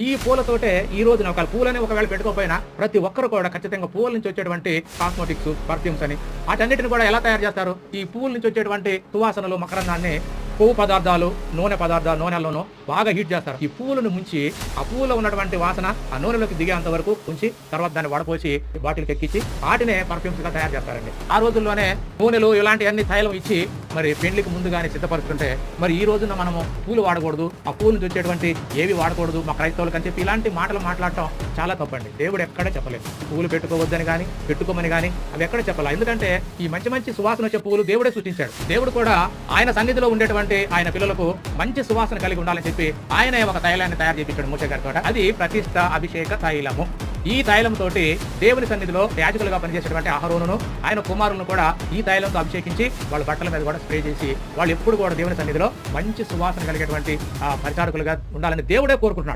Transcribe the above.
ఈ పూలతోటే ఈ రోజున ఒకవేళ పెట్టుకోకపోయినా ప్రతి ఒక్కరు కూడా ఖచ్చితంగా పూల నుంచి వచ్చేటువంటి కాస్మెటిక్స్, పర్ఫ్యూమ్స్ అని వాటన్నిటిని కూడా ఎలా తయారు చేస్తారు? ఈ పూల నుంచి వచ్చేటువంటి సువాసనలు, మకరందాన్ని కొవ్వు పదార్థాలు, నూనెల్లోనూ బాగా హీట్ చేస్తారు. ఈ పూలను ముంచి ఆ పూలో ఉన్నటువంటి వాసన ఆ నూనెలోకి దిగేంత వరకు ఉంచి తర్వాత దాన్ని వడపోసి బాటిల్కి ఎక్కించి వాటినే పర్ఫ్యూమ్స్ గా తయారు చేస్తారండి. ఆ రోజుల్లోనే నూనెలు ఇలాంటివన్నీ తైలం ఇచ్చి మరి పెళ్లికి ముందుగానే సిద్ధపరుస్తుంటే మరి ఈ రోజున మనము పూలు వాడకూడదు, ఆ పూల నుంచి వచ్చేటువంటి ఏవి వాడకూడదు మా క్రైస్తవులకు అని చెప్పి ఇలాంటి మాటలు మాట్లాడటం చాలా తప్పండి. దేవుడు ఎక్కడ చెప్పలేదు పూలు పెట్టుకోవద్దని కానీ పెట్టుకోమని కానీ అవి ఎక్కడ చెప్పాలి. ఎందుకంటే ఈ మంచి మంచి సువాసన వచ్చే పూలు దేవుడే సృష్టించాడు. దేవుడు కూడా ఆయన సన్నిధిలో ఉండేటువంటి ఆయన పిల్లలకు మంచి సువాసన కలిగి ఉండాలని చెప్పి ఆయనే ఒక తైలాన్ని తయారు చేయించాడు మోషే గారితో. అది ప్రతిష్ఠ అభిషేక తైలము. ఈ తైలం తోటి దేవుని సన్నిధిలో యాజకులుగా పనిచేసేటువంటి అహరోనును ఆయన కుమారులను కూడా ఈ తైలంతో అభిషేకించి వాళ్ళ బట్టల మీద కూడా స్ప్రే చేసి వాళ్ళు ఎప్పుడు కూడా దేవుని సన్నిధిలో మంచి సువాసన కలిగేటువంటి పరిచారకులుగా ఉండాలని దేవుడే కోరుకుంటున్నాడు.